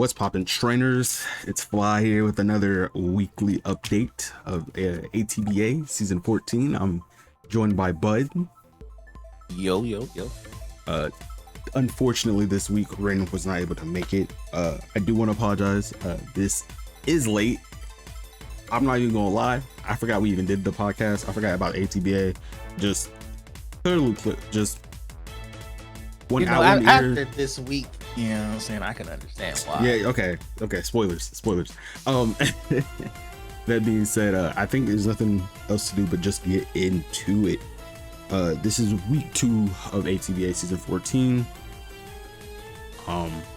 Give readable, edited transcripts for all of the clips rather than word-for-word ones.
What's poppin', trainers? It's Fly here with another weekly update of ATBA Season 14. I'm joined by Bud. Yo. Unfortunately, this week, wRenn was not able to make it. I do want to apologize. This is late. I'm not even gonna lie. I forgot we even did the podcast. I forgot about ATBA. Just totally just one hour after this week. You know what I'm saying? I can understand why. Yeah, okay. Spoilers. That being said, I think there's nothing else to do but just get into it. This is week 2 of ATBA Season 14.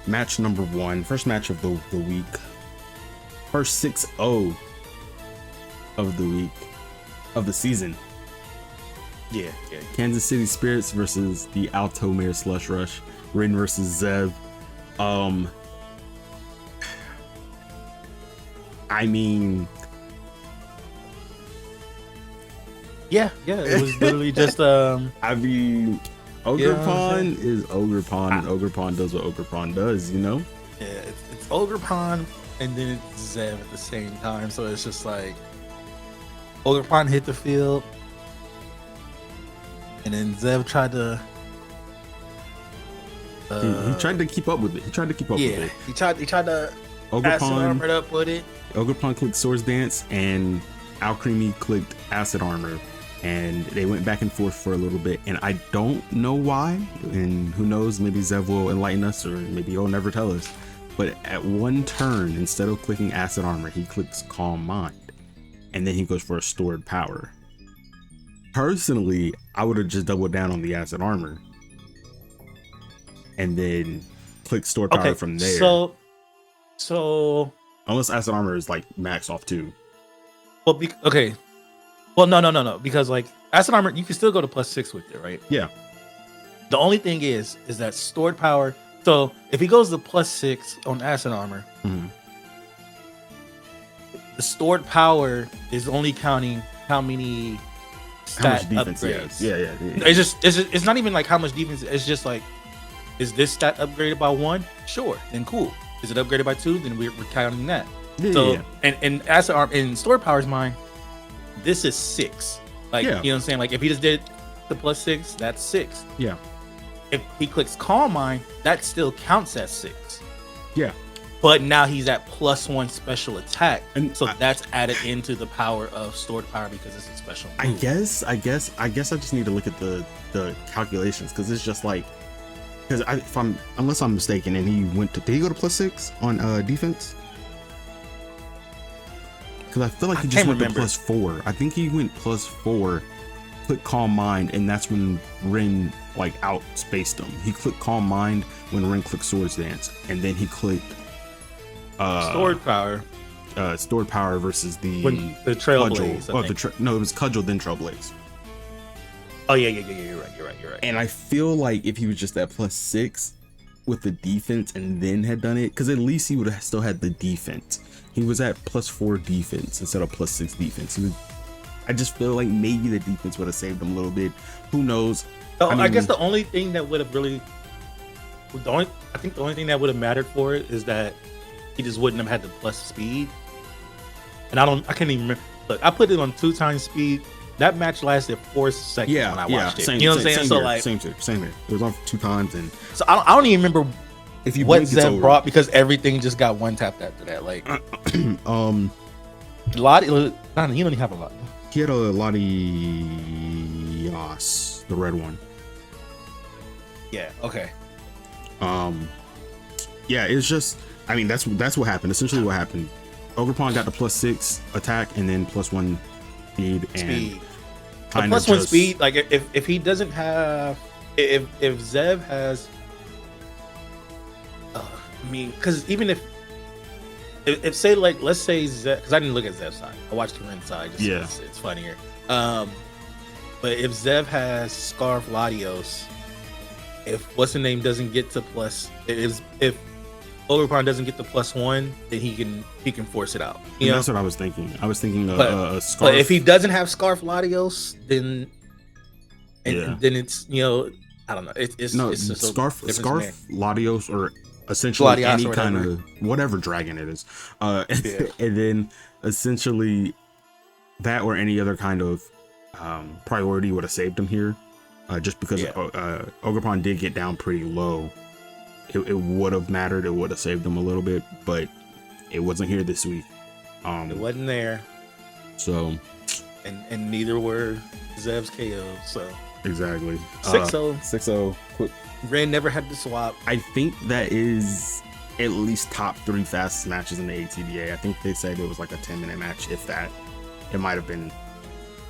Match number 1. First match of the week. First 6-0 of the week. Of the season. Yeah. Kansas City Spirits versus the Alto Mare Slush Rush. wRenn versus Zev. I mean, yeah, it was literally just I mean, Ogerpon is Ogerpon, and Ogerpon does what Ogerpon does, you know? Yeah, it's Ogerpon and then it's Zev at the same time, so it's just like Ogerpon hit the field and then Zev tried to he tried to keep up with it. He tried to He tried to acid armor up with it. Ogerpon clicked Swords Dance and Alcremie clicked Acid Armor, and they went back and forth for a little bit, and I don't know why, and who knows, maybe Zev will enlighten us, or maybe he'll never tell us, but at one turn, instead of clicking Acid Armor, he clicks Calm Mind, and then he goes for a Stored Power. Personally, I would have just doubled down on the Acid Armor and then click Stored Power from there. So unless Acid Armor is like maxed off too. Well, no, because like Acid Armor, you can still go to +6 with it, right? Yeah. The only thing is that Stored Power. So if he goes to +6 on Acid Armor, the Stored Power is only counting how many stat upgrades. Yeah. It's not even like how much defense. It's just like, is this stat upgraded by 1? Sure, then cool. Is it upgraded by 2? Then we're counting that. And Acid Armor in Stored Power's mind, this is 6. Like, you know what I'm saying? Like if he just did the +6, that's 6. Yeah. If he clicks Calm Mind, that still counts as 6. Yeah. But now he's at +1 special attack, and so that's added into the power of Stored Power because it's a special move. I guess I just need to look at the calculations, because it's just like, because unless I'm mistaken, and he went to, did he go to +6 on defense? Because I feel like he just went to +4. I think he went +4, clicked Calm Mind, and that's when wRenn like outspaced him. He clicked Calm Mind when wRenn clicked Swords Dance, and then he clicked Stored Power versus the Trailblaze. No, it was Cudgel then Trailblaze. Oh yeah, you're right. And I feel like if he was just at +6 with the defense and then had done it, because at least he would have still had the defense. He was at +4 defense instead of +6 defense. I just feel like maybe the defense would have saved him a little bit. Who knows? I guess the only thing that would have really, the only thing that would have mattered for it is that he just wouldn't have had the plus speed. And I can't even remember. Look, I put it on 2 times speed. That match lasted 4 seconds when I watched it. You know what I'm saying? So like, same here. It was on 2 times, and so I don't even remember if you what Zev brought, because everything just got one tapped after that. Like, Lottie, he don't even have a lot. He had a Latias, the red one. Yeah. Okay. Yeah, it's just, I mean, that's what happened. Essentially, what happened, Ogerpon got the +6 attack and then +1 speed. And the +1 speed, like if he doesn't have, if Zev has, I mean, because even if say, like, let's say Zev, because I didn't look at Zev's side, I watched the wRenn side. It's funnier. But if Zev has Scarf Latios, if what's the name doesn't get to if Ogerpon doesn't get the +1, then he can force it out. You know? That's what I was thinking. I was thinking a Scarf. But if he doesn't have Scarf Latios, then then it's, you know, I don't know. It's Scarf Latios, or essentially Gladius any or kind whatever. of whatever dragon it is. Yeah. And then essentially that or any other kind of priority would have saved him here. Just because Ogerpon did get down pretty low. It would have mattered. It would have saved him a little bit, but it wasn't here this week. It wasn't there. So, and neither were Zev's KO. So exactly. 6-0. 6-0. Quick. wRenn never had to swap. I think that is at least top 3 fastest matches in the ATBA. I think they said it was like a 10-minute match, if that. It might have been.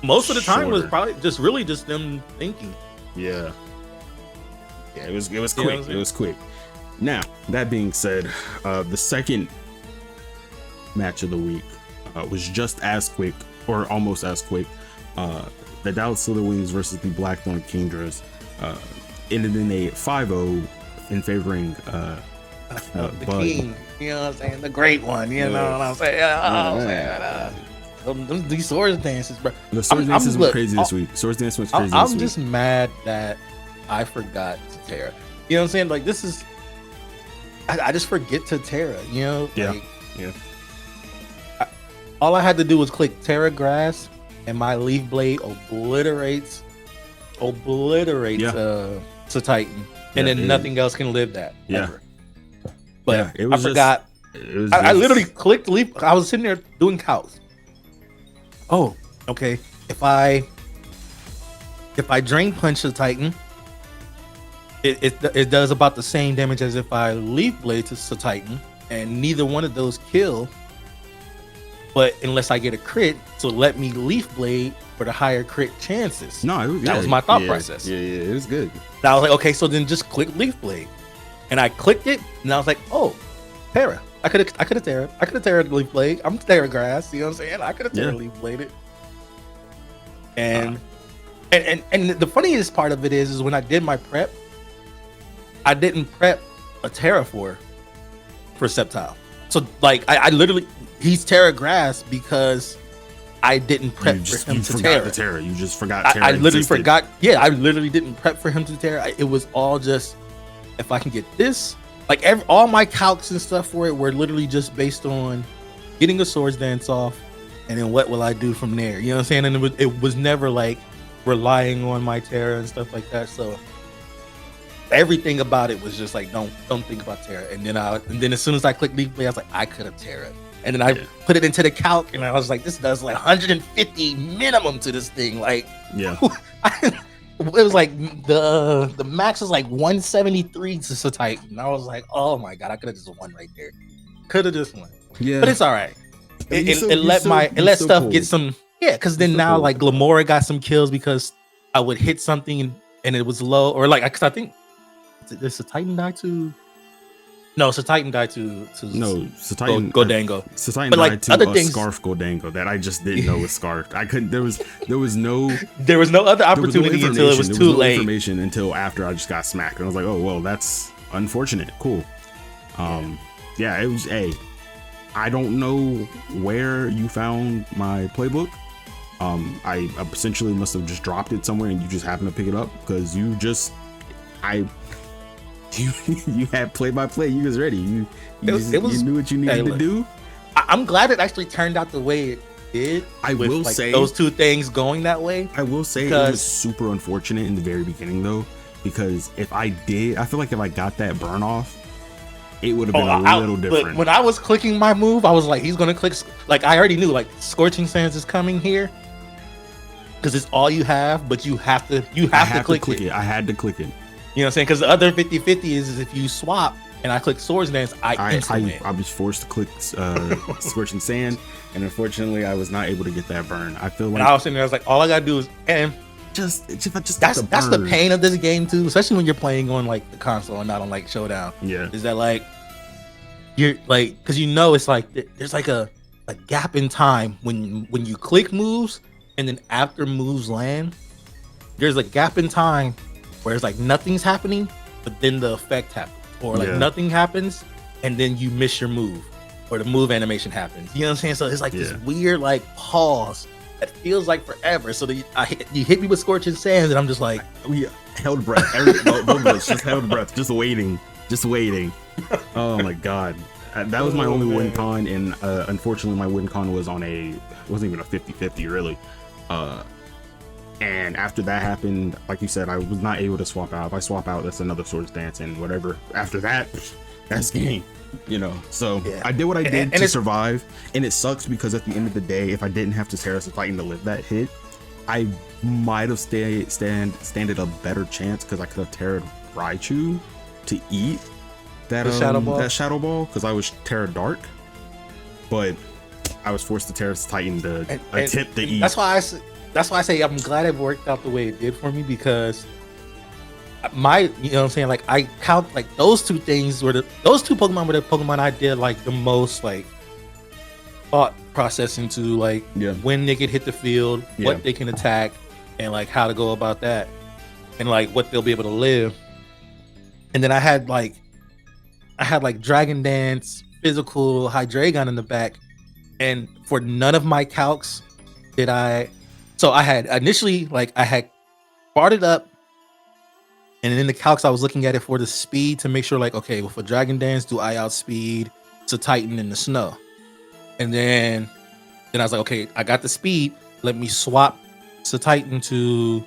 Most of the time shorter. was probably just them thinking. Yeah. Yeah, it was You know quick. what I'm saying? It was quick. Now, that being said, the second match of the week was just as quick, or almost as quick. The Dallas Slither Wings versus the Blackthorn Kingdras ended in a 5-0 in favoring The Bud. king, you know what I'm saying? The great one, you know what I'm saying? These swords dances, bro. The Swords Dances went crazy this week. Swords Dance went crazy this I'm week. just mad that I forgot Terra. You know what I'm saying? Like, this is. I just forget to Terra, you know? Yeah. Like, Yeah. all I had to do was click Terra Grass, and my Leaf Blade obliterates to Titan, and then nothing else can live that. Yeah. Ever. But Yeah, it was I forgot. It was I just- literally clicked Leaf. I was sitting there doing cows. Oh, okay. If I Drain Punch the Titan, it does about the same damage as if I Leaf Blade to Titan, and neither one of those kill. But unless I get a crit, so let me Leaf Blade for the higher crit chances. No, it was, That was my thought process. Yeah, it was good. And I was like, okay, so then just click Leaf Blade, and I clicked it, and I was like, oh, Terra. I could have Terra Leaf Blade. I'm Terra Grass. You know what I'm saying? I could have Terra Leaf Bladed. And the funniest part of it is when I did my prep, I didn't prep a Terra for Sceptile. So like I literally, he's Terra Grass because I didn't prep for him to Terra. You just forgot Terra. I literally existed. forgot. Yeah, I literally didn't prep for him to Terra. It was all just, if I can get this, like all my calcs and stuff for it were literally just based on getting a Swords Dance off, and then what will I do from there? You know what I'm saying? And it was never like relying on my Terra and stuff like that. So everything about it was just like, don't think about Terra. And then as soon as I clicked Leaf Blade, I was like, I could have Terra. And then I put it into the calc, and I was like, this does like 150 minimum to this thing. Like, Yeah. it was like the max was like 173 to Titan. And I was like, oh my god, I could have just won right there. Could have just won. Yeah. But it's all right. It let stuff get some. Yeah, because then now like Glamora got some kills because I would hit something and it was low, or like, cause I think does the Titan die to? No, so Titan died to No, so Titan Godango. So Titan But, like, died to other a things- Scarf Godango that I just didn't know was scarfed. I couldn't. There was no There was no other opportunity until it was too late. Information until after I just got smacked, and I was like, oh well, that's unfortunate. Cool. Yeah, it was I don't know where you found my playbook. I essentially must have just dropped it somewhere, and you just happened to pick it up because you had play-by-play. You was ready. You knew what you needed to do. I'm glad it actually turned out the way it did. I with, will like, say those two things going that way. I will say it was super unfortunate in the very beginning though, because if I feel like if I got that burn off, it would have been a little different. But when I was clicking my move, I was like, he's gonna click. Like, I already knew like Scorching Sands is coming here because it's all you have, but you have to click it. I had to click it. You know what I'm saying? Because the other 50-50 is if you swap and I click Swords Dance, I was forced to click Scorching Sand, and unfortunately, I was not able to get that burn. I feel like I was sitting there, I was like, all I gotta do is just that's the pain of this game too, especially when you're playing on like the console and not on like Showdown. Yeah, is that like you're like, because you know it's like there's like a gap in time when you click moves and then after moves land, there's a gap in time where it's like nothing's happening, but then the effect happens, or like nothing happens and then you miss your move, or the move animation happens. You know what I'm saying? So it's like this weird like pause that feels like forever. So you hit me with Scorching Sands, and I'm just like, we held breath. Both of us just held breath, just waiting. Oh my god. That was my only win con, and unfortunately my win con was on it wasn't even a 50-50 really. And after that happened, like you said, I was not able to swap out. If I swap out, that's another Swords Dance and whatever. After that, that's game, So yeah. I did what I did to survive, and it sucks because at the end of the day, if I didn't have to Terrace Titan to live that hit, I might have standed a better chance because I could have Terra Raichu to eat that Shadow Ball because I was Terra Dark, but I was forced to Terrace Titan to attempt to eat. That's why I say I'm glad it worked out the way it did for me, because what I'm saying, like I count like those two things those two Pokemon were the Pokemon I did like the most like thought process into, like when they could hit the field, what they can attack, and like how to go about that, and like what they'll be able to live. And then I had like Dragon Dance, Physical, Hydreigon in the back, and for none of my calcs did I. So I had initially I had barred it up, and in the calcs I was looking at it for the speed to make sure like, okay, well for Dragon Dance, do I outspeed to Titan in the snow? And then I was like, okay, I got the speed. Let me swap to Titan to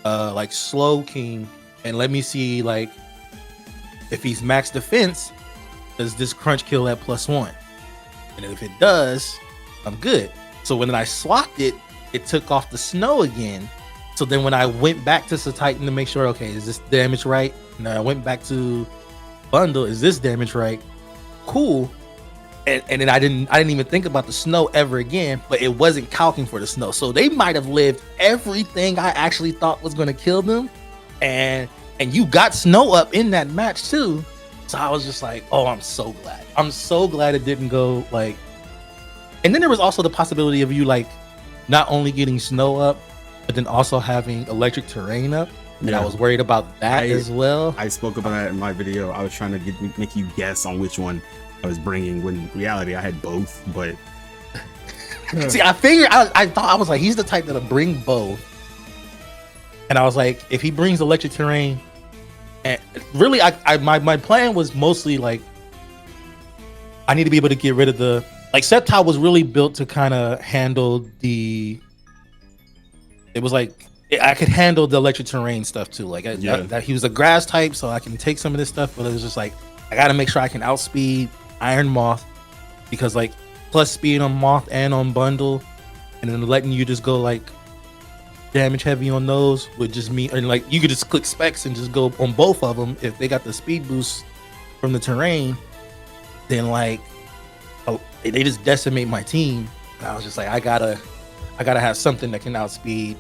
like Slow King, and let me see like if he's max defense, does this crunch kill at +1? And if it does, I'm good. So when I swapped it, it took off the snow again. So then when I went back to Titan to make sure, okay, is this damage right? And I went back to Bundle, is this damage right? Cool. And then I didn't even think about the snow ever again, but it wasn't calcing for the snow. So they might have lived everything I actually thought was going to kill them. And you got snow up in that match too. So I was just like, oh, I'm so glad. I'm so glad it didn't go like. And then there was also the possibility of you like not only getting snow up, but then also having electric terrain up. And I was worried about that as well. I spoke about that in my video. I was trying to make you guess on which one I was bringing, when in reality I had both. But see, I figured I thought I was like, he's the type that'll bring both. And I was like, if he brings electric terrain, and really my plan was mostly like I need to be able to get rid of the like Sceptile was really built to kind of handle it was like I could handle the electric terrain stuff too. Like he was a grass type, so I can take some of this stuff, but it was just like I gotta make sure I can outspeed Iron Moth, because like plus speed on Moth and on Bundle, and then letting you just go like damage heavy on those would just mean, and like you could just click specs and just go on both of them if they got the speed boost from the terrain. Then like they just decimate my team. And I was just like, I gotta have something that can outspeed.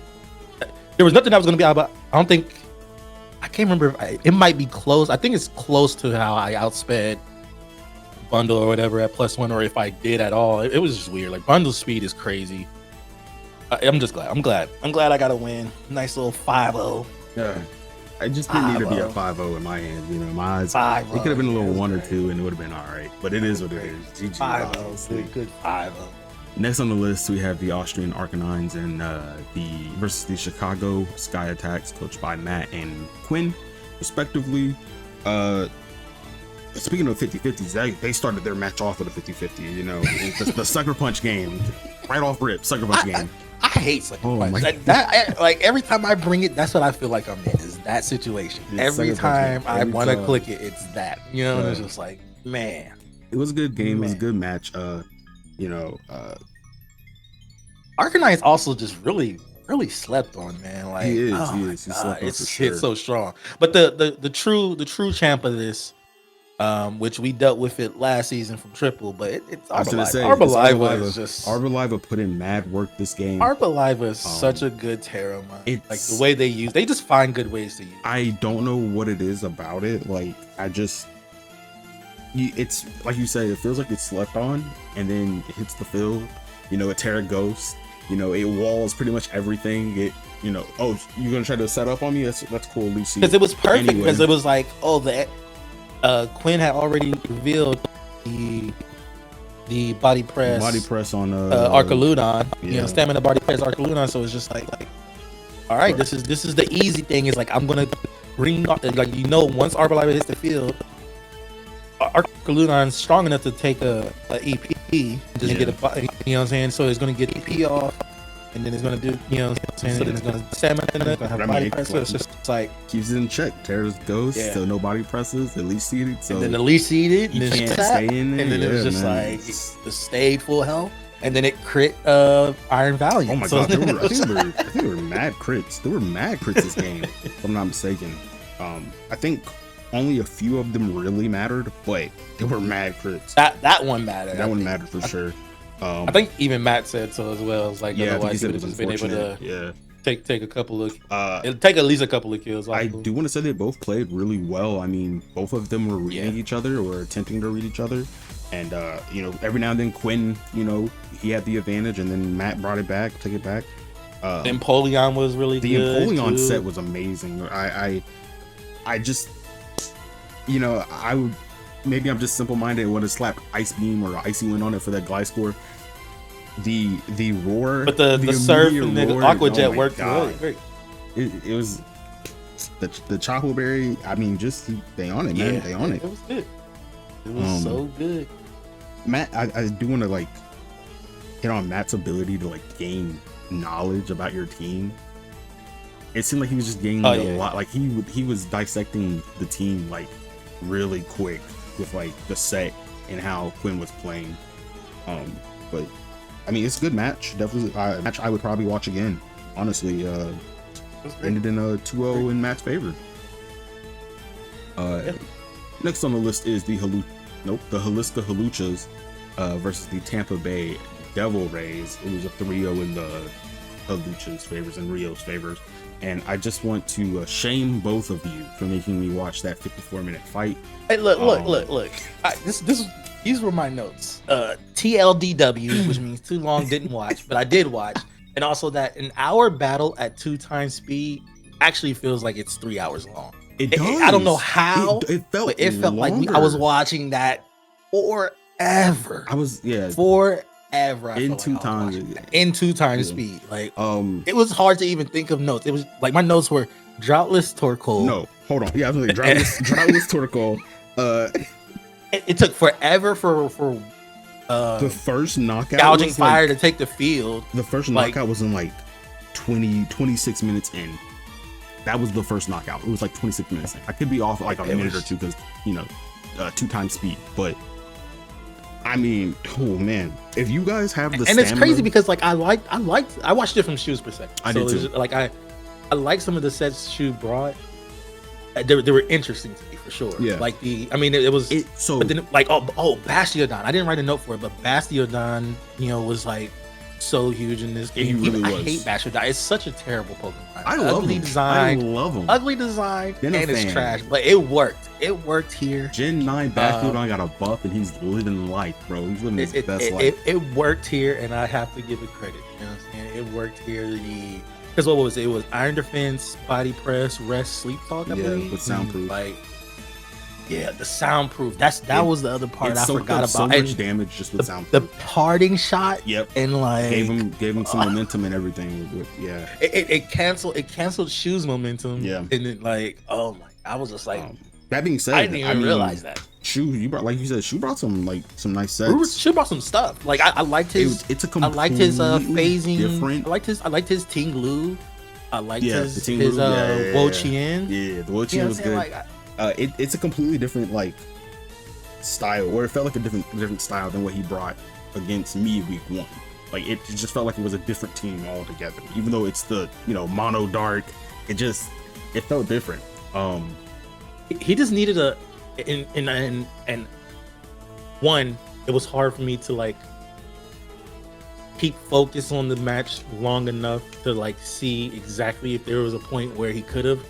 There was nothing I was gonna be able. I can't remember. It might be close. I think it's close to how I outsped Bundle or whatever at +1, or if I did at all. It was just weird. Like Bundle speed is crazy. I'm just glad. I'm glad I got a win. Nice little 5-0. Yeah. I just didn't need to be a 5-0 in my hand. My eyes. It could have been a little 1 or 2 and it would have been all right. But it is what it is. GG. 5-0. Good 5-0. Next on the list, we have the Austrian Arkanines and versus the Chicago Sky Attacks, coached by Matt and Quinn, respectively. Speaking of 50-50s, they started their match off with a 50-50. The Sucker Punch game, right off rip, Sucker Punch game. I hate Sucker Punch. Like every time I bring it, that's what I feel like I'm in, is that situation. Every time I want to click it, it's that. And it's just like, man. It was a good game. It was a good match. Arcanine also just really slept on, man. Like he is. He slept on it's so strong. But the true champ of this, which we dealt with it last season from Triple, but it's Arboliva is just Arboliva put in mad work this game. Arboliva is such a good Terra, man. Like the way they just find good ways to use it. I don't know what it is about it. Like it's like you say, it feels like it's slept on, and then it hits the field. A Terra Ghost. It walls pretty much everything. Oh, you're gonna try to set up on me? That's cool, Lucy. Because it was perfect. Because it was like, Quinn had already revealed the body press on Arkaludon. Stamina body press Arkaludon. So it's just like, all right, this is the easy thing. Is like I'm gonna bring once Arboliva hits the field, Arkaludon's strong enough to take a EP and just get a, you know what I'm saying? So it's going to get EP off, and then it's going to do, you know what I'm saying? Then it's going to stamina, it's going to have body press. So it's just like keeps it in check. Tears goes, so no body presses, at least seeded. So and then the least seated, you can't stay in there. And then it was just like it stayed full health. And then it crit Iron Valiant. Oh my god, I think there were mad crits. There were mad crits this game, if I'm not mistaken. I think only a few of them really mattered, but they were mad crits. That one mattered. That one mattered for sure. I think even Matt said so as well. It's like otherwise he would have just been able to take a couple of it'll take at least a couple of kills. I do want to say they both played really well. I mean, both of them were reading each other or attempting to read each other. And you know, every now and then Quinn, you know, he had the advantage, and then Matt brought it back, took it back. The Empoleon was really good. The Empoleon set was amazing. I just, you know, maybe I'm just simple-minded and would have slapped Ice Beam or Icy Wind on it for that glide-score. The roar, but the surf and the Aqua Jet worked really great. It was the Chocolate Berry. I mean, just they on it, man. They on it. It was good. It was so good. Matt, I do want to like hit on Matt's ability to like gain knowledge about your team. It seemed like he was just gaining a lot. Like he was dissecting the team like really quick with like the set and how Quinn was playing. But I mean, it's a good match. Definitely a match I would probably watch again. Honestly, ended in a 2-0 in Matt's favor. Next on the list is the Jalisco Hawluchas versus the Tampa Bay Devil Rays. It was a 3-0 in the Hawluchas' favors and Rio's favors. And I just want to shame both of you for making me watch that 54-minute fight. Hey, look. These were my notes. TLDW, which means too long, didn't watch, but I did watch. And also that an hour battle at 2 times speed actually feels like it's 3 hours long. It does. I don't know how. It felt like I was watching that forever. Forever. In 2 times. In 2 times speed. Like it was hard to even think of notes. It was like my notes were Droughtless Torkoal. No, hold on. Yeah, I was like Droughtless Torkoal. It took forever for the first knockout. Gouging Fire to take the field. The first knockout was in like 26 minutes in. That was the first knockout. It was like 26 minutes in. I could be off like a minute or two because, you know, 2 times speed. But I mean, oh man, if you guys have the stamina, it's crazy because like I watched it from Shu's perspective. I did too. Like I like some of the sets Shu brought. They were interesting to me for sure. Yeah. Like but then like Bastiodon. I didn't write a note for it, but Bastiodon, you know, was like so huge in this game. He really was. I hate Bastiodon. It's such a terrible Pokemon. I love him. I love him. Ugly design, and it's trash. But it worked. It worked here. Gen 9 Bastiodon got a buff, and he's living life, bro. He's living his best life. It worked here, and I have to give it credit. You know what I'm saying? It worked here. Because what was it? It was Iron Defense, Body Press, Rest, Sleep Talk, I believe. With soundproof. The soundproof. That was the other part I forgot about. So much damage just with soundproof. The parting shot. Yep. And like gave him some momentum and everything. Yeah. It canceled Shu's momentum. Yeah. And then like, oh my, I was just like. That being said, I didn't even realize that. Shu, you brought, like you said, Shu brought some nice sets. Shu brought some stuff. Like I liked his. It's a completely I liked his phasing. Different. I liked his Ting-Lu. I liked his Wo-Chien. Yeah, the Wo-Chien was good. It's a completely different like style, or it felt like a different style than what he brought against me week 1. Like it just felt like it was a different team altogether. Even though it's the mono dark, it felt different. He just needed and one, it was hard for me to like keep focus on the match long enough to like see exactly if there was a point where he could have,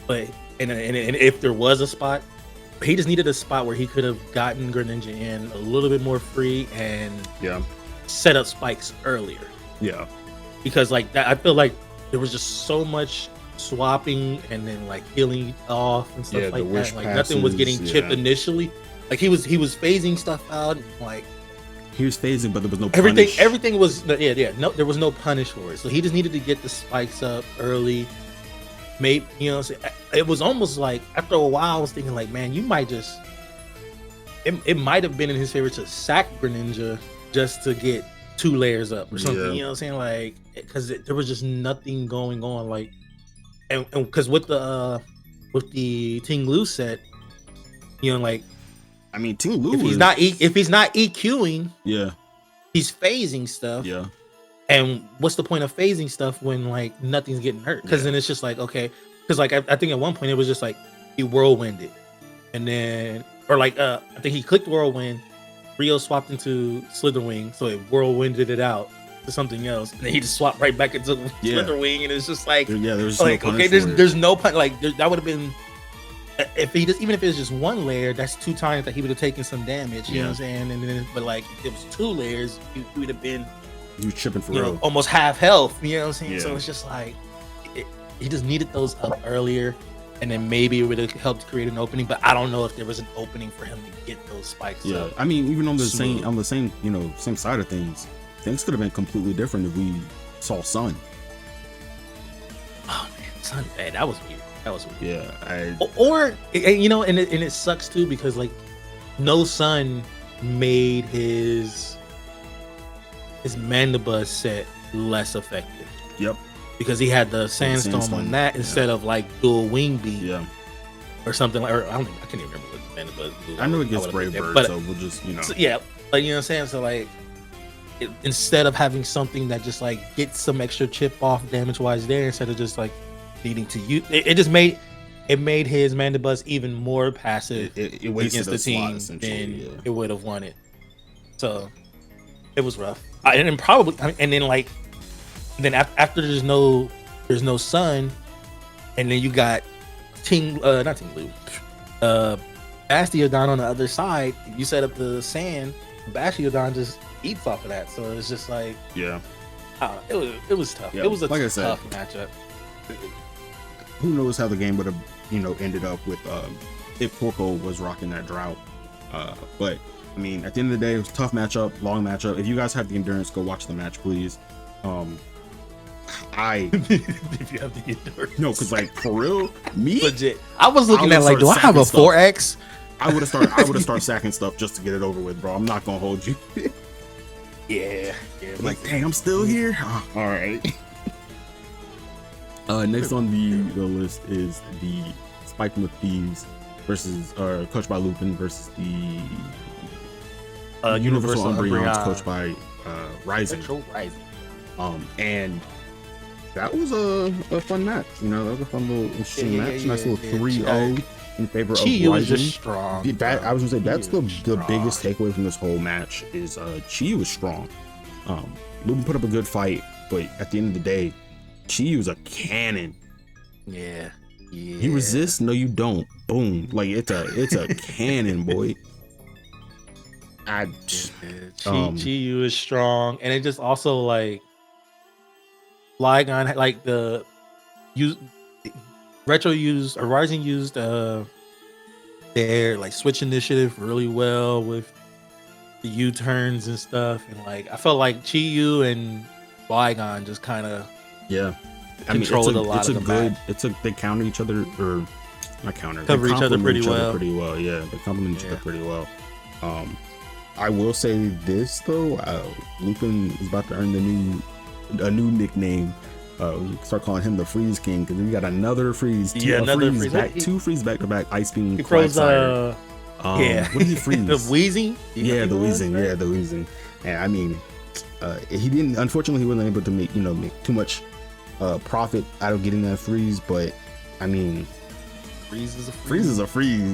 but and if there was a spot, he just needed a spot where he could have gotten Greninja in a little bit more free and set up spikes earlier. Yeah, because like that, I feel like there was just so much swapping and then like healing off and stuff like that. Like nothing was getting chipped initially. Like he was phasing stuff out. Like he was phasing, but there was no punish. Everything was no, there was no punish for it. So he just needed to get the spikes up early. Maybe it was almost like after a while I was thinking like, man, you might just it might have been in his favor to sack Greninja just to get 2 layers up or something. You know what I'm saying? Like, because there was just nothing going on. Like, and because with the Ting Lu set, you know, like, I mean, Ting Lu if he's not EQing, yeah, he's phasing stuff. Yeah. And what's the point of phasing stuff when like nothing's getting hurt? Because then it's just like, okay, because like I think at one point it was just like he whirlwinded, and then or like I think he clicked whirlwind, Rio swapped into Slitherwing, so it whirlwinded it out to something else, and then he just swapped right back into Slitherwing, and it's just like there's like no okay, there's no pun like that would have been if he just even if it was just 1 layer, that's 2 times that he would have taken some damage. You know what I'm saying? And then but like if it was 2 layers, he would have been. He was chipping for real. Almost half health. You know what I'm saying? Yeah. So it's just like he just needed those up earlier, and then maybe it would have helped create an opening. But I don't know if there was an opening for him to get those spikes. Yeah, up I mean, even on the smooth. same same side of things could have been completely different if we saw Sun. Oh man, Sun, man, that was weird. That was weird. Yeah, or you know, and it sucks too because like no Sun made his Mandibuzz set less effective. Yep. Because he had the sandstorm on that instead of like dual wing beat. Yeah. Or something like, or I can't even remember what Mandibuzz do. I know it gets Brave Bird, but, so we'll just So, yeah, like you know what I'm saying. So like, instead of having something that just like gets some extra chip off damage wise there, instead of just like needing to use, it just made his Mandibuzz even more passive it against the team than it would have wanted. So it was rough. And then probably, and then like, then after there's no Sun, and then you got not Ting Lu, Bastiodon on the other side. You set up the sand, Bastiodon just eats off of that. So it's just like, yeah, it was tough. Yeah, It was a like I said, tough matchup. Who knows how the game would have ended up with if Porco was rocking that drought. But I mean, at the end of the day, it was a tough matchup, long matchup. If you guys have the endurance, go watch the match, please. If you have the endurance. No, because like for real, me legit. I was looking at like, do I have a 4X? I would have started sacking stuff just to get it over with, bro. I'm not gonna hold you. yeah. Like, dang, I'm still here. Oh, all right. Next on the list is the Spikemuth Thieves versus coached by Lupin versus the Universal Umbreons coached by Rising. RetroRising. And that was a fun match. That was a fun little interesting match. Nice little 3-0 in favor of Rising. Just strong. I was gonna say that's the biggest takeaway from this whole match is Chi was strong. Lupin put up a good fight, but at the end of the day, Chi was a cannon. Yeah. He resists. No, you don't. Boom. Like it's a cannon, boy. Chi is strong, and it just also like Flygon like the Rising used their like switch initiative really well with the U-turns and stuff, and like I felt like Chi and Flygon just kind of controlled a lot of the match. They counter each other or not counter. Cover each other pretty well. Yeah, they complement each other pretty well. I will say this though, Lupin is about to earn a new nickname. We start calling him the Freeze King because we got another Freeze. Two Freeze back to back. Ice Beam. He froze. What did he freeze? The Wheezing. Yeah, the Wheezing. Right? Yeah, the Wheezing. And I mean, he didn't. Unfortunately, he wasn't able to make too much profit out of getting that freeze. But I mean, freeze is a freeze.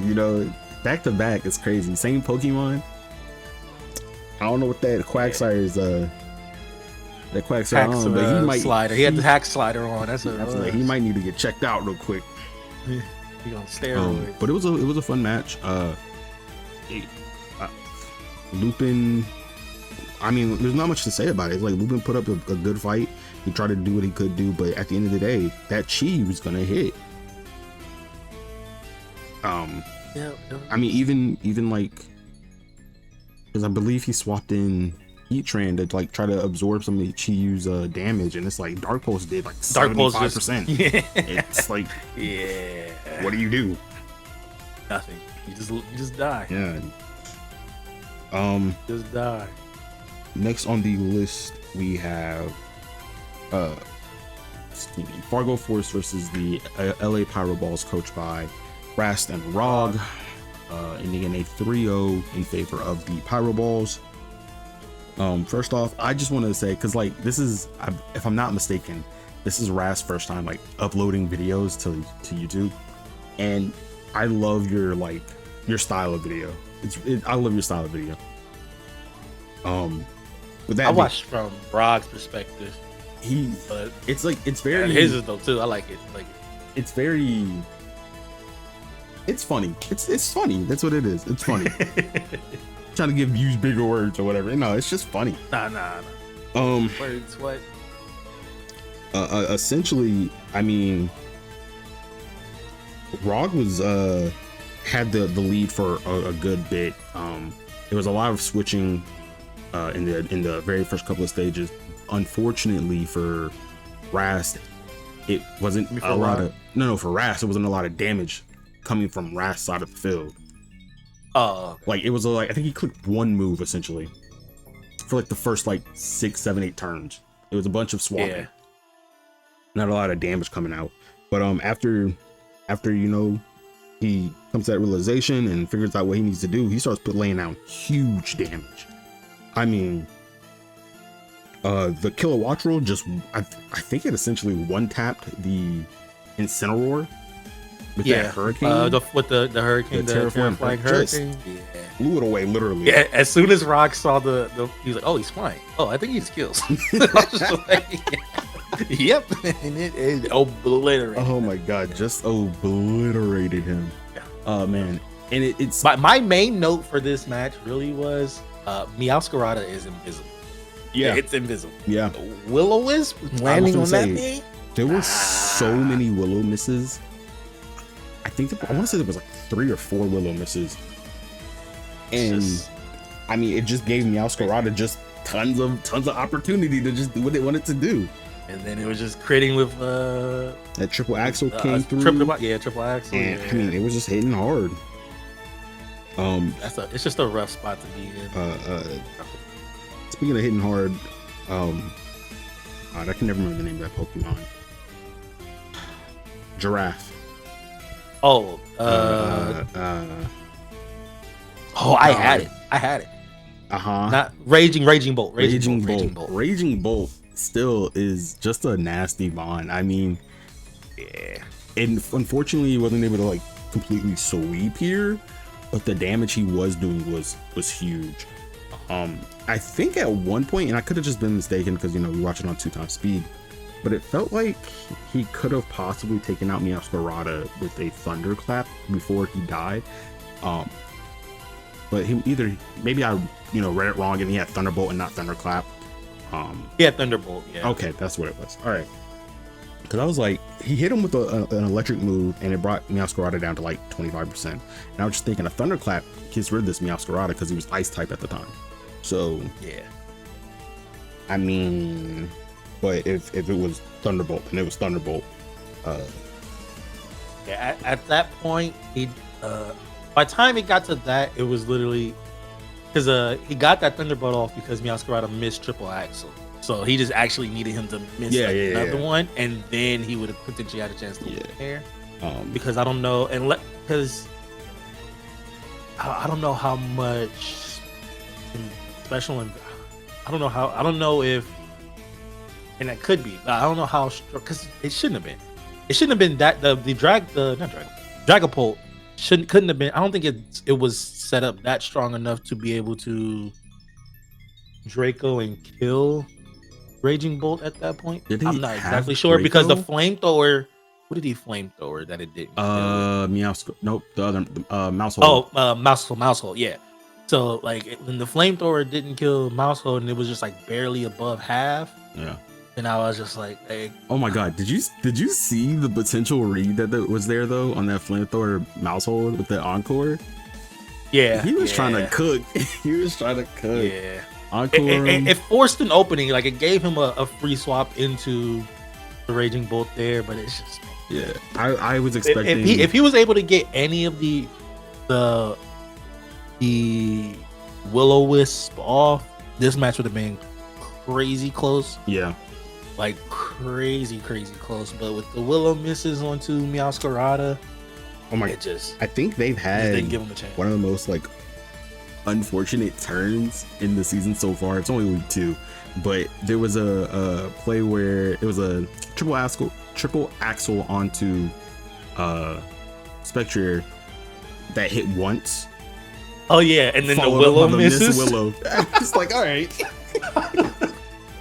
Back to back is crazy. Same Pokemon. I don't know what that Quagsire is. That Quagsire on, but he might slider. He had the hack slider on. Absolutely. He might need to get checked out real quick. He on steroids. But it was a fun match. Lupin. I mean, there's not much to say about it. It's like Lupin put up a good fight. He tried to do what he could do, but at the end of the day, that Chi was gonna hit. I mean, even like, because I believe he swapped in Heatran to like try to absorb some of Chi's damage, and it's like Dark Pulse did like 75%. Yeah. It's like, yeah. What do you do? Nothing. You just die. Yeah. Just die. Next on the list we have Fargo Force versus the LA Pyro Balls, coached by Rast and Rog, ending in a 3-0 in favor of the Pyro Balls. First off, I just wanted to say, because like this is, if I'm not mistaken, this is Rast's first time like uploading videos to YouTube, and I love your style of video. I love your style of video. With that, I watched from Rog's perspective. But it's very his is though too. I like it. It's very. It's funny. It's funny. That's what it is. It's funny. Trying to use bigger words or whatever. No, it's just funny. Nah. Words what? Essentially, I mean, Rog was had the lead for a good bit. There was a lot of switching in the very first couple of stages. Unfortunately for Rast, it wasn't a lot of for Rast, it wasn't a lot of damage coming from Rast's side of the field. Like it was I think he clicked one move essentially for like the first 6, 7, 8 turns. It was a bunch of swapping. Yeah. Not a lot of damage coming out. But after he comes to that realization and figures out what he needs to do, he starts laying down huge damage. I mean, the Kilowattrel just, I think it essentially one-tapped the Incineroar with that hurricane. With the hurricane, the terrifying hurricane. Blew it away, literally. Yeah, as soon as Rock saw the he was like, oh, he's flying. Oh, I think he has kills. Yep, and it obliterated. Oh my god, just obliterated him. Yeah. Oh man, and it's my main note for this match really was Meowscarada is invisible. Yeah, it's invisible. Yeah, Will-O-Wisp landing on that thing. There were so many Willow misses. I think I want to say there was 3 or 4 Willow misses, and I mean it just gave Meowscarada just tons of opportunity to just do what they wanted to do. And then it was just critting with that triple axle came through. Triple axle. And I mean, it was just hitting hard. It's just a rough spot to be in. Speaking of hitting hard, I can never remember the name of that Pokemon. Giraffe. Oh. I had it. Not Raging Bolt. Raging Bolt still is just a nasty bond. I mean, yeah. And unfortunately, he wasn't able to completely sweep here, but the damage he was doing was huge. I think at one point, and I could have just been mistaken because we watch it on 2x speed, but it felt like he could have possibly taken out Meowscarada with a Thunderclap before he died. But maybe I read it wrong and he had Thunderbolt and not Thunderclap. Yeah, Thunderbolt. Yeah. Okay, that's what it was. All right. Because I was like, he hit him with an electric move, and it brought Meowscarada down to 25%. And I was just thinking a Thunderclap gets rid of this Meowscarada because he was Ice type at the time. So yeah. I mean, but if it was Thunderbolt, and it was Thunderbolt. Yeah. At that point, by the time it got to that, it was literally. Because he got that Thunderbolt off because Meowscarada missed triple axle, so he just actually needed him to miss another one, and then he would have potentially had a chance to win there. Because I don't know, because I don't know how much special, and I don't know if, and that could be, but I don't know how, because it shouldn't have been. It shouldn't have been that Dragapult couldn't have been. I don't think it was set up that strong enough to be able to Draco and kill Raging Bolt at that point. I'm not exactly sure Draco? Because the flamethrower. What did he flamethrower that it didn't? Nope. The other Mousehole. Oh, Mousehole. Yeah. So when the flamethrower didn't kill Mousehole and it was just barely above half. Yeah. And I was just like, hey. Oh my god, did you see the potential read that was there though on that flamethrower Mousehole with the Encore? Yeah. He was trying to cook. Yeah. Encore. It forced an opening, it gave him a free swap into the Raging Bolt there, but it's just I was expecting if he was able to get any of the Will-O-Wisp off, this match would have been crazy close. Yeah. Like crazy close. But with the Willow misses onto Meowscarada, oh my, I think they've had give him a chance. One of the most like unfortunate turns in the season so far. It's only week 2, but there was a play where it was a triple axle onto Spectre that hit once. Oh yeah, and then the Willow misses. Willow. It's like, all right.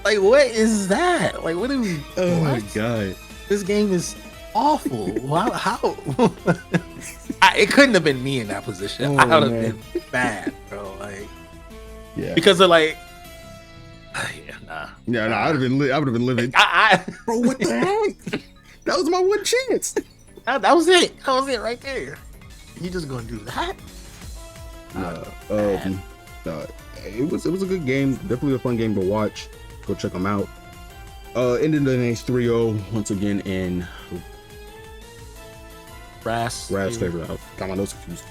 Like, what is that? Like, what are we? Oh my god, this game is awful. How? It couldn't have been me in that position. I would have been bad, bro. Like, yeah, because of like, yeah, nah. I would have been living. Bro, what the heck? That was my one chance. That was it. That was it right there. You just gonna do that? It was a good game. Definitely a fun game to watch. Go check them out. Ended the next 3-0 once again in Ras favor. Got my notes confused.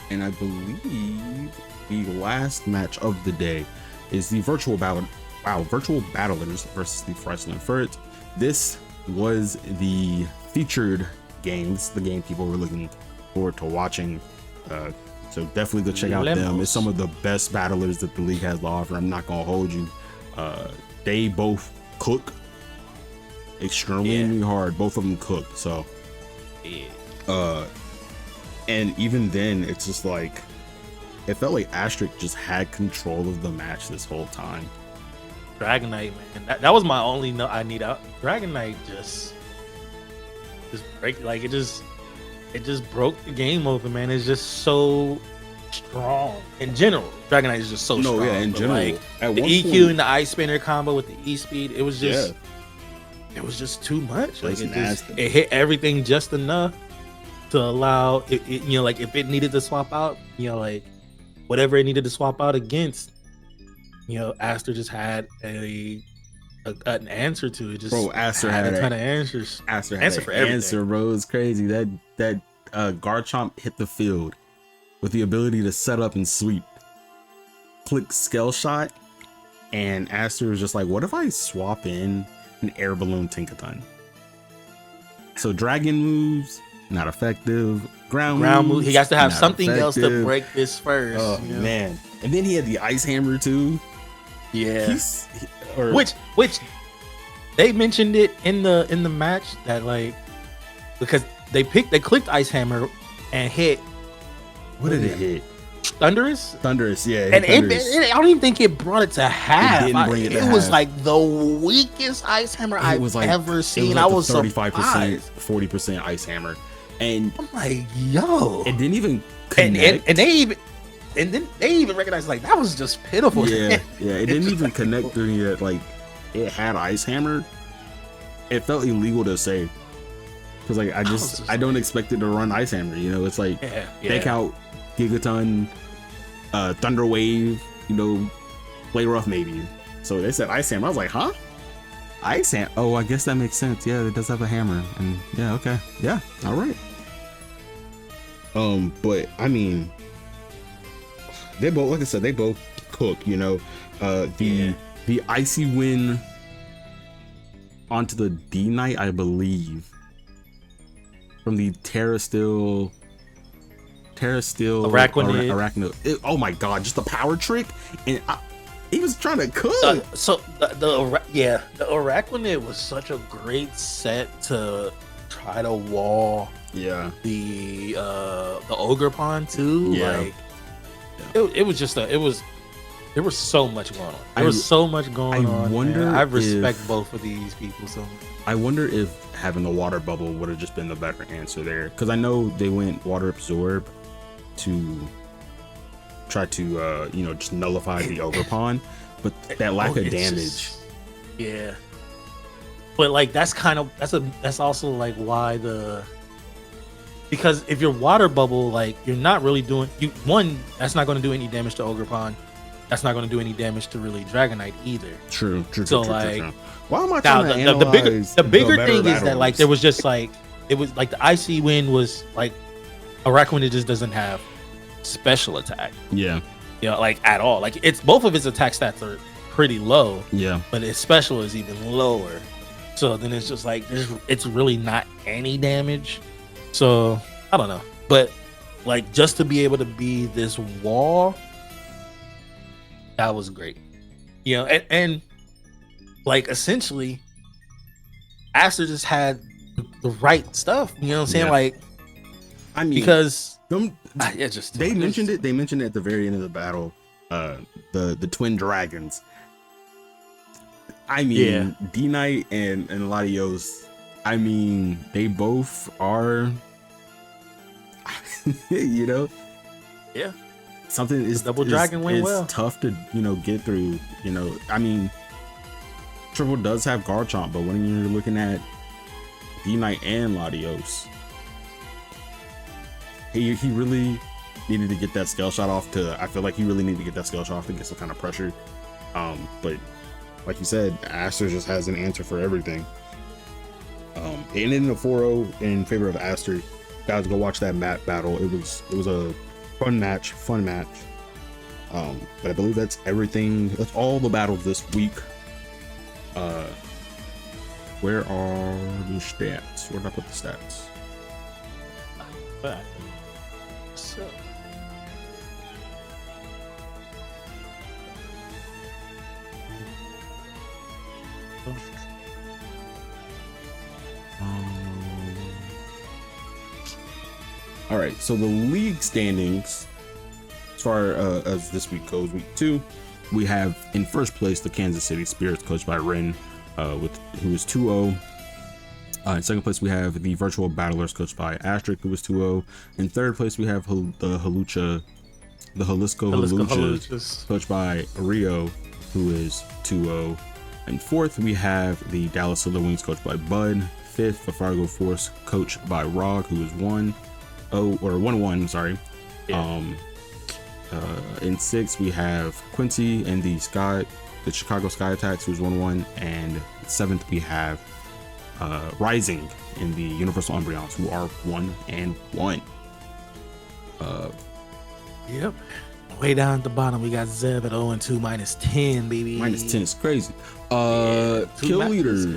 And I believe the last match of the day is the virtual battlers versus the Fryslan Furrets. This was the featured games, the game people were looking forward to watching. So definitely go check out them. It's some of the best battlers that the league has to offer. I'm not gonna hold you. They both cook extremely hard. Both of them cook. So, and even then, it's just like it felt like Asterisk just had control of the match this whole time. Dragonite, man, that was my only note I need out. Dragonite just break, like it just broke the game open, man. It's just so strong in general. Dragonite is just so strong. Yeah, in general. Like, the EQ and the Ice Spinner combo with the E speed, it was just it was just too much. Like it hit everything just enough to allow it, you know, like if it needed to swap out, you know, like whatever it needed to swap out against, you know, Aster just had an answer to it. Just bro, Aster had a ton of answers. Aster had an answer, bro. It's crazy. That Garchomp hit the field with the ability to set up and sweep. Click Scale Shot, and Aster was just like, what if I swap in an Air Balloon Tinkaton? So Dragon moves, not effective. Ground moves, he has to have something else to break this first. Oh, you know? Man. And then he had the Ice Hammer too. Yeah. Which they mentioned it in the match that, like, because they clicked Ice Hammer and hit. What did it hit? Thunderous, yeah. And I don't even think it brought it to half. It was like the weakest Ice Hammer I've ever seen. I was 35%, 40% Ice Hammer, and I'm like, yo, it didn't even connect. And then they even recognized, like, that was just pitiful. Yeah, it didn't even connect during it. Like, it had Ice Hammer. It felt illegal to say, because like I don't expect it to run Ice Hammer. You know, it's like take out Gigaton, Thunder Wave, you know, play rough maybe. So they said Ice Hammer. I was like, huh? Ice Hammer? Oh, I guess that makes sense. Yeah, it does have a hammer. And yeah, okay. Yeah, all right. But I mean, they both, like I said, they both cook, you know. The Icy Wind onto the D Knight, I believe, from the Terra Steel Arachnid. Oh my god, just a power trick, and he was trying to cook. The Arachnid was such a great set to try to wall. Yeah. The Ogre Pond too. Yeah. Like it was just there was so much going on. There was so much going on. I respect both of these people so much. I wonder if having the water bubble would have just been the better answer there, because I know they went water absorb to try to just nullify the Ogre Pond, but that lack of damage. But like that's also like why because if your water bubble, like, you're not really doing that's not going to do any damage to Ogre Pond. That's not going to do any damage to really Dragonite either. True. So why am I trying to analyze the bigger thing is that, like, there was just like, it was like the Icy Wind was like Arachnid just doesn't have special attack. Yeah. you know, like at all. Like it's both of his attack stats are pretty low. Yeah. But his special is even lower. So then it's just like it's really not any damage. So I don't know. But like just to be able to be this wall, that was great. You know, and like essentially Aster just had the right stuff. You know what I'm saying? Yeah. Like I mean, because it's just they mentioned it. They mentioned it at the very end of the battle. The twin dragons. I mean, D Knight and Latios. I mean, they both are. You know. Yeah. Something is double dragon went well. Tough to get through. You know, I mean, Triple does have guard chomp, but when you're looking at D Knight and Latios, he really needed to get that scale shot off. I feel like he really needed to get that scale shot off to get some kind of pressure. But like you said, Aster just has an answer for everything. It ended in a 4-0 in favor of Aster. Guys, go watch that map battle. It was a fun match. But I believe that's everything. That's all the battles this week. Where are the stats? Where did I put the stats? So all right, so the league standings as far as this week goes, week 2, we have in first place the Kansas City Spirits, coached by wRenn, who is 2-0. In second place we have the Virtual Battlers, coached by Asterisk, who was 2-0. In third place we have the Jalisco Hawluchas, coached by Rio, who is 2-0. And fourth we have the Dallas Silver Wings, coached by Bud. Fifth, the Fargo Force, coached by Rog, who is 1-1, sorry. Yeah. In sixth we have Quincy and the Chicago Sky Attacks, who's 1-1. And seventh we have Rising in the Universal Umbreons, who are 1-1. Yep. Way down at the bottom, we got Zev at 0-2, -10, baby. -10 is crazy. Kill leaders.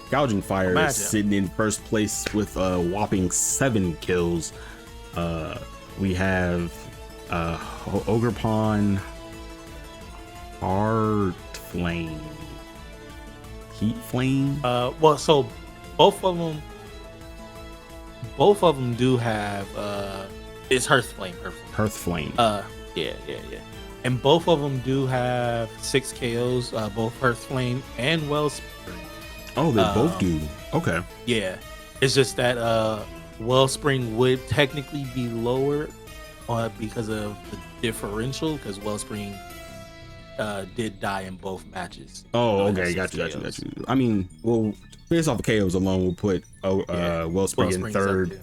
Gouging Fire is sitting in first place with a whopping 7 kills. We have Ogrepon, Heart Flame, Heat Flame. Well, so both of them do have it's Hearth Flame. Yeah. And both of them do have 6 KOs, both Hearth Flame and Wellspring. Oh, they both do. Okay. Yeah. It's just that Wellspring would technically be lower because of the differential, because Wellspring did die in both matches. Oh, okay. Got you. I mean, well, based off the KOs alone, we'll put Wellspring in third.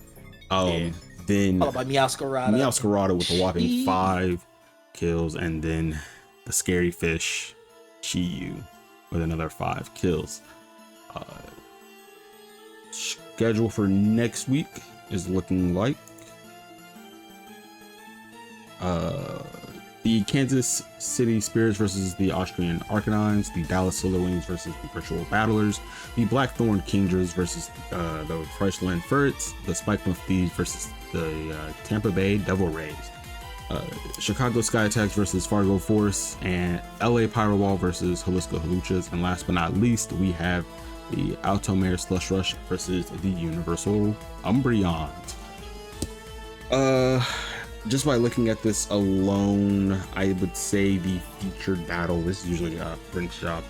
Then followed by Meowscarada with a whopping 5 kills, and then the Scary Fish Chiyu with another 5 kills. Schedule for next week is looking like the Kansas City Spirits versus the Austrian Arkanis, the Dallas Silver Wings versus the Virtual Battlers, the Blackthorn Kingdras versus the Fryslan Furrets, the Spikemuth Thieves versus the Tampa Bay Devil Rays, Chicago Sky Attacks versus Fargo Force, and LA Pyrowall versus Jalisco Hawluchas. And last but not least, we have the Alto Mare Slush Rush versus the Universal Umbreons. Just by looking at this alone, I would say the featured battle. This is usually Brent's job.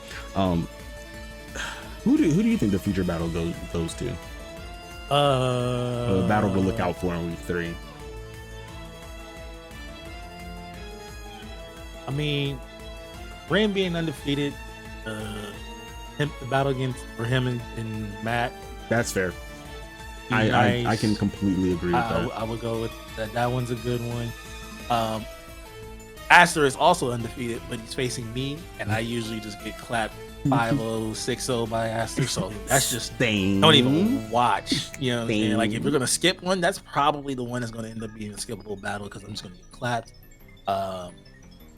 Who do you think the featured battle goes to? The battle to look out for in week 3. I mean, wRenn being undefeated, the battle for him and Matt. That's fair. I can completely agree with that. I would go with that. That one's a good one. Asterisk is also undefeated, but he's facing me, and I usually just get clapped 5-0, 6-0 by Asterisk. So that's just don't even watch. You know what I'm saying? Like if you're gonna skip one, that's probably the one that's gonna end up being a skippable battle because I'm just gonna get clapped.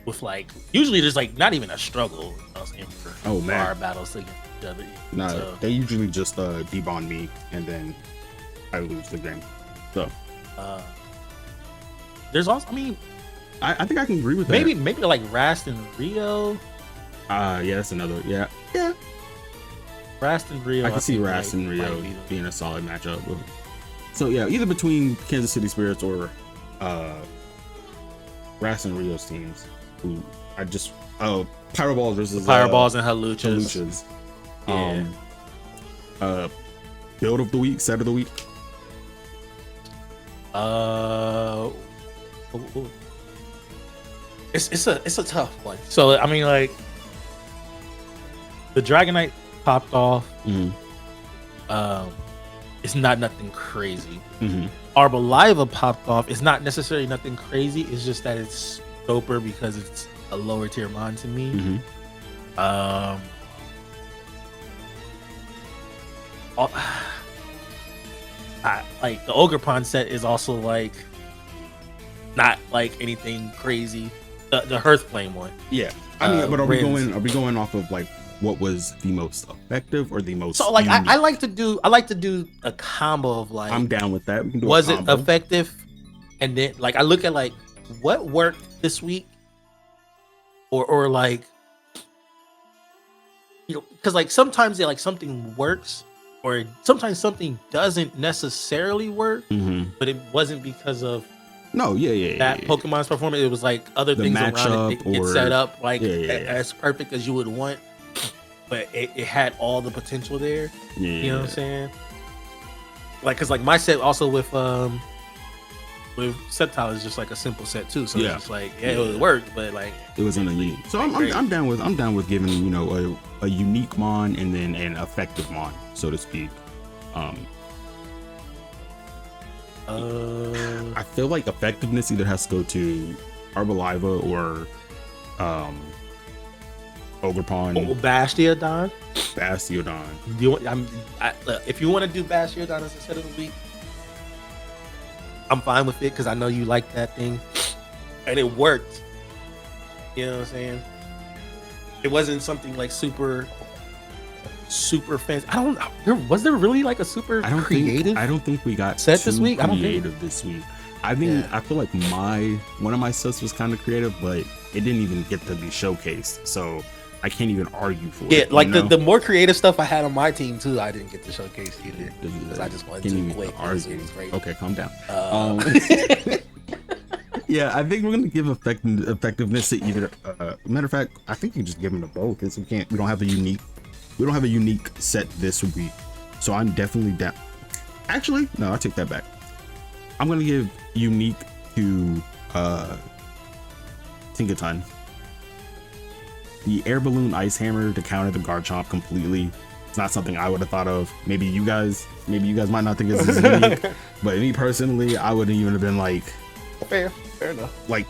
With like usually there's like not even a struggle. You know what I'm saying, for our battles against each other. No, so, they usually just debond me and then I lose the game. So there's also, I mean, I think I can agree with that. Maybe like Rast and Rio. Yeah, that's another. Yeah. Rast and Rio. I can see Rast and Rio being a solid matchup. So yeah, either between Kansas City Spirits or Rast and Rio's teams. Who I just Pyroballs versus Pyroballs and Hawluchas. Yeah. Build of the week, set of the week. It's a tough one. So I mean, like the Dragonite popped off. It's not nothing crazy. Arboliva popped off. It's not necessarily nothing crazy. It's just that it's doper because it's a lower tier mon to me. Like the Ogerpon set is also like not like anything crazy. The Hearthflame one. Yeah, I mean, but are we going off of like what was the most effective or the most? So like I like to do a combo of like. I'm down with that. We can do was it effective? And then like I look at like what worked this week, or like, you know, because like sometimes like something works, or sometimes something doesn't necessarily work, but it wasn't because of that Pokemon's performance. It was like other things around it get set up like as perfect as you would want, but it had all the potential there. You know what I'm saying? Like, cause like my set also with Sceptile is just like a simple set too, so it's just like it worked, but like it wasn't a unique. So I'm down with giving, you know, a unique mon and then an effective mon, so to speak. I feel like effectiveness either has to go to Arboliva or Ogerpon. Oh, Bastiodon. If you want to do Bastiodon as a set of the week, I'm fine with it because I know you like that thing, and it worked. You know what I'm saying? It wasn't something like super fancy. Was there really like a super creative? I don't think we got set this week. This week. I think I feel like one of my sets was kind of creative, but it didn't even get to be showcased. So I can't even argue for it. Yeah, like the more creative stuff I had on my team too, I didn't get to showcase either because I just wanted to quick. Okay, calm down. Yeah, I think we're gonna give effectiveness to either. Matter of fact, I think you just give them to both. Because we don't have a unique set this week, so I'm definitely down. Actually, no, I take that back. I'm gonna give unique to Tinkaton. The air balloon ice hammer to counter the Garchomp completely. It's not something I would have thought of. Maybe you guys might not think this is unique, but me personally, I wouldn't even have been like. Fair enough. Like,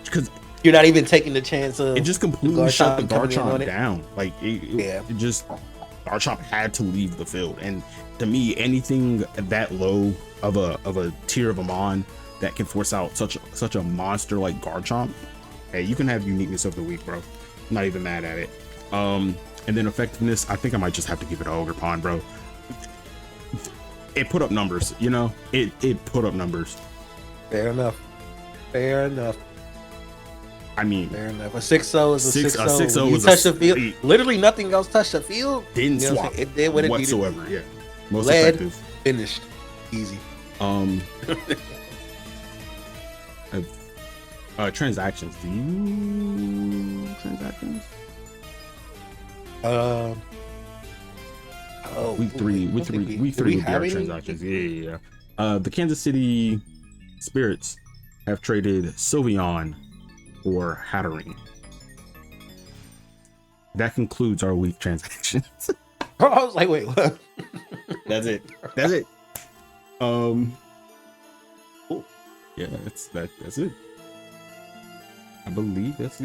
because you're not even taking the chance of it just completely shut the Garchomp down. Like it just Garchomp had to leave the field. And to me, anything that low of a tier of a mon that can force out such a monster like Garchomp, hey, you can have uniqueness of the week, bro. I'm not even mad at it. And then effectiveness, I think I might just have to give it to Ogerpon, bro. It put up numbers, you know. It put up numbers. Fair enough. I mean, fair enough. A 6-0 is a 6-0. 6-0 was touch the field. Literally nothing else touched the field. Didn't swap. It did what it whatsoever. Needed. Yeah, most Lead, effective. Finished. Easy. Transactions. Do you transactions? Week three we have transactions. Yeah. The Kansas City Spirits have traded Sylveon for Hatterene. That concludes our week transactions. I was like, wait, what? That's it. Yeah, that's it. I believe that's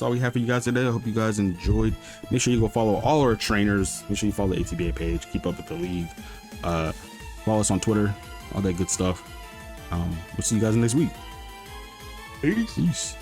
all we have for you guys today. I hope you guys enjoyed. Make sure you go follow all our trainers. Make sure you follow the ATBA page. Keep up with the league. Follow us on Twitter. All that good stuff. We'll see you guys next week. Peace.